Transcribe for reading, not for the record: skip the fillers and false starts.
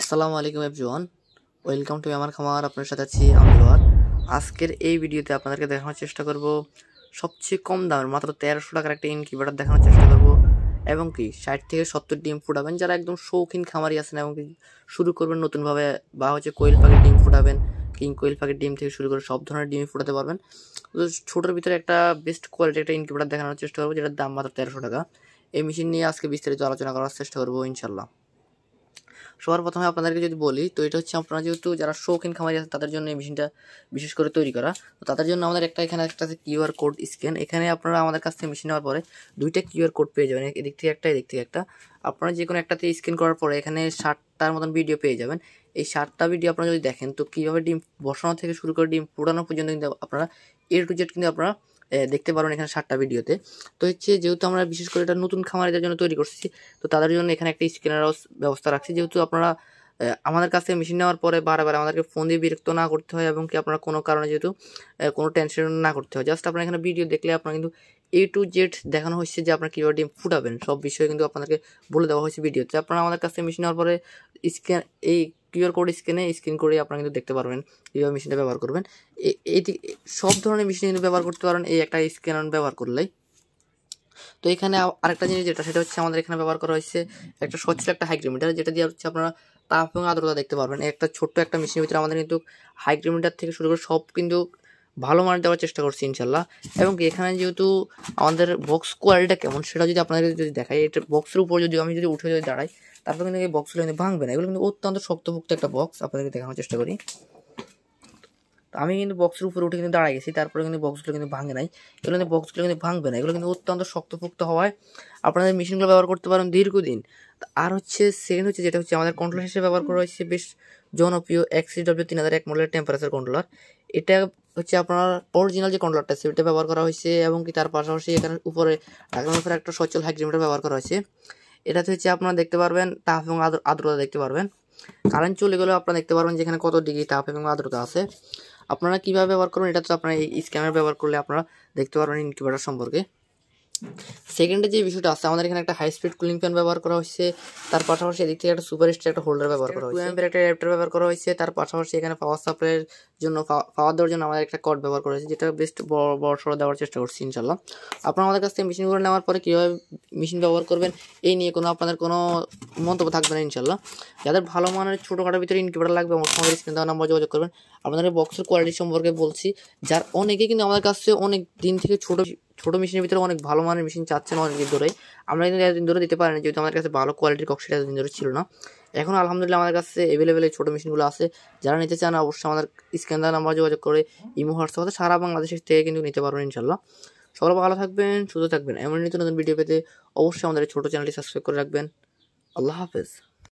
আসসালামু আলাইকুম everyone, welcome to আমার খামার। আপনার সাথে আছি আমি লোহার। আজকের এই ভিডিওতে আপনাদেরকে দেখানোর চেষ্টা করব সবচেয়ে কম দামের মাত্র 1300 টাকার একটা ইনকিউবেটর দেখানোর চেষ্টা করব, এবং কি 60 থেকে 70 ডিম ফুটাবেন যারা একদম শৌখিন খামারি আছেন এবং কি শুরু করবেন নতুনভাবে, বা হচ্ছে কোয়েল পাখির ডিম ফুটাবেন, কিং কোয়েল পাখির ডিম থেকে শুরু করে সব ধরনের ডিমই ফুটাতে পারবেন। তো ছোটোর ভিতরে একটা বেস্ট কোয়ালিটি একটা ইনকিউবেটর দেখানোর চেষ্টা করবো, যেটার দাম মাত্র 1300 টাকা। এই মেশিন নিয়ে আজকে বিস্তারিত আলোচনা করার চেষ্টা করবো ইনশাল্লাহ। সবার প্রথমে আপনাদেরকে যদি বলি, তো এটা হচ্ছে আপনারা যেহেতু যারা শৌখিন খামারি আছে তাদের জন্য এই মেশিনটা বিশেষ করে তৈরি করা। তো তাদের জন্য আমাদের এখানে একটা কিউআর কোড স্ক্যান। এখানে আপনারা আমাদের কাছ থেকে মেশিন নেওয়ার পরে দুইটা কিউআর কোড পেয়ে যাবেন, এদিক থেকে একটা এদিক থেকে একটা। আপনারা যে কোনো একটাতে স্ক্যান করার পরে এখানে 60টার মতন ভিডিও পেয়ে যাবেন। এই 60টা ভিডিও আপনারা যদি দেখেন, তো কীভাবে ডিম বসানো থেকে শুরু করে ডিম ফুটানো পর্যন্ত কিন্তু আপনারা A to Z কিন্তু আপনারা দেখতে পারবেন এখানে 60টা ভিডিওতে। তো হচ্ছে যেহেতু আমরা বিশেষ করে এটা নতুন খামারিদের জন্য তৈরি করছি, তো তাদের জন্য এখানে একটা স্ক্যানারও ব্যবস্থা রাখছি। যেহেতু আপনারা আমাদের কাছ থেকে মেশিন নেওয়ার পরে বারবার আমাদেরকে ফোন দিয়ে বিরক্ত না করতে হয়, এবং কি আপনারা কোনো কারণে যেহেতু কোনো টেনশন না করতে হয়, জাস্ট আপনারা এখানে ভিডিও দেখলে আপনারা কিন্তু A to Z দেখানো হচ্ছে যে আপনারা কীভাবে ডিম ফুটাবেন সব বিষয়ে কিন্তু আপনাদেরকে বলে দেওয়া হয়েছে ভিডিওতে। আপনারা আমাদের কাছ থেকে মেশিন নেওয়ার পরে এই কিউআর কোড স্ক্যান করে আপনারা কিন্তু দেখতে পারবেন কীভাবে মেশিনটা ব্যবহার করবেন। এই সব ধরনের মেশিন কিন্তু ব্যবহার করতে পারেন এই একটা স্ক্যানার ব্যবহার করলেই। তো এখানে আরেকটা জিনিস যেটা, সেটা হচ্ছে আমাদের এখানে ব্যবহার করা হয়েছে একটা সচ্ছল একটা হাইগ্রোমিটার, যেটা দিয়ে হচ্ছে আপনারা তাপ এবং আর্দ্রতা দেখতে পারবেন। একটা ছোট্ট একটা মেশিনের ভিতরে আমাদের কিন্তু হাইগ্রোমিটার থেকে শুরু করে সব কিন্তু ভালো মানের দেওয়ার চেষ্টা করছি ইনশাল্লাহ। এবং এখানে যেহেতু আমাদের বক্স কোয়ালিটিটা কেমন সেটা যদি আপনাদের যদি দেখাই, এটা বক্সের উপর যদি আমি যদি উঠে যদি দাঁড়াই, তারপর কিন্তু এই বক্সগুলো কিন্তু ভাঙবে না। এগুলো কিন্তু অত্যন্ত শক্তপোক্ত একটা বক্স, আপনাদেরকে দেখানোর চেষ্টা করি। তো আমি কিন্তু বক্সের উপরে উঠে কিন্তু দাঁড়াই গেছি, তারপরে কিন্তু বক্সগুলো কিন্তু ভাঙে নাই। এগুলো কিন্তু বক্সগুলো কিন্তু ভাঙবে না, এগুলো কিন্তু অত্যন্ত শক্তপোক্ত হওয়ায় আপনাদের মেশিনগুলো ব্যবহার করতে পারেন দীর্ঘদিন। আর হচ্ছে সেকেন্ড হচ্ছে যেটা হচ্ছে আমাদের কন্ট্রোলার হিসেবে ব্যবহার করা হয়েছে বেশ জনপ্রিয় XCW3001 মডেলের টেম্পারেচার কন্ট্রোলার। এটা হচ্ছে আপনার অরিজিনাল যে কন্ট্রোলারটা সেটা ব্যবহার করা হয়েছে, এবং কি তার পাশাপাশি এখানে উপরে ঢাকনার উপরে একটা সচল হাইগ্রোমিটার ব্যবহার করা হয়েছে। এটাতে হচ্ছে আপনারা দেখতে পারবেন তাপ এবং আর্দ্রতা দেখতে পারবেন। কারেন্ট চলে গেলেও আপনারা দেখতে পারবেন যেখানে কত ডিগ্রি তাপ এবং আর্দ্রতা আছে। আপনারা কীভাবে ব্যবহার করবেন, এটা তো আপনারা এই স্ক্যানার ব্যবহার করলে আপনারা দেখতে পারবেন ইনকিউবেটর সম্পর্কে। সেকেন্ডে যে বিষয়টা আছে, আমাদের এখানে একটা হাই স্পিড কুলিং ফ্যান ব্যবহার করা হয়েছে, তার পাশাপাশি এদিক থেকে একটা সুপার স্টার একটা হোল্ডার ব্যবহার করা হয়েছে, একটা অ্যাডাপ্টার ব্যবহার করা হয়েছে। তার পাশাপাশি এখানে পাওয়ার সাপ্লাইয়ের জন্য পাওয়ার দেওয়ার জন্য আমাদের একটা কর্ড ব্যবহার করা হয়েছে, যেটা বেস্ট বড় সড়ো দেওয়ার চেষ্টা করছি ইনশাল্লাহ। আপনারা আমাদের কাছ থেকে মেশিনগুলো নেওয়ার পরে কীভাবে মেশিন ব্যবহার করবেন এই নিয়ে আপনাদের কোনো মন্তব্য থাকবে না ইনশাল্লাহ। যাদের ভালো মানের ছোটোখাটোর ভিতরে ইনকিউবেটর লাগবে আমার সঙ্গে স্ক্রিন দেওয়া নাম্বার যোগাযোগ করবেন। আপনাদের বক্সের কোয়ালিটি সম্পর্কে বলছি, যার অনেকে কিন্তু আমাদের কাছে অনেক দিন থেকে ছোটো মেশিনের ভিতরে অনেক ভালো মানের মেশিন চাচ্ছেন অনেক দিন ধরেই। আমরা কিন্তু এতদিন ধরে দিতে পারিনি, যেহেতু আমাদের কাছে ভালো কোয়ালিটির কক্সিটা এতদিন ধরে ছিল না। এখন আলহামদুলিল্লাহ আমাদের কাছে অ্যাভেলেবেল এই ছোটো মেশিনগুলো আছে। যারা নিতে চান অবশ্যই আমাদের স্ক্যান দেওয়া নাম্বার যোগাযোগ করে ইমো হোয়াটসঅ্যাপে সারা বাংলাদেশের থেকে কিন্তু নিতে পারবেন ইনশাল্লাহ। সবাই ভালো থাকবেন, সুস্থ থাকবেন। এমন নিত্য নতুন ভিডিও পেতে অবশ্যই আমাদের ছোটো চ্যানেলটি সাবস্ক্রাইব করে রাখবেন। আল্লাহ হাফেজ।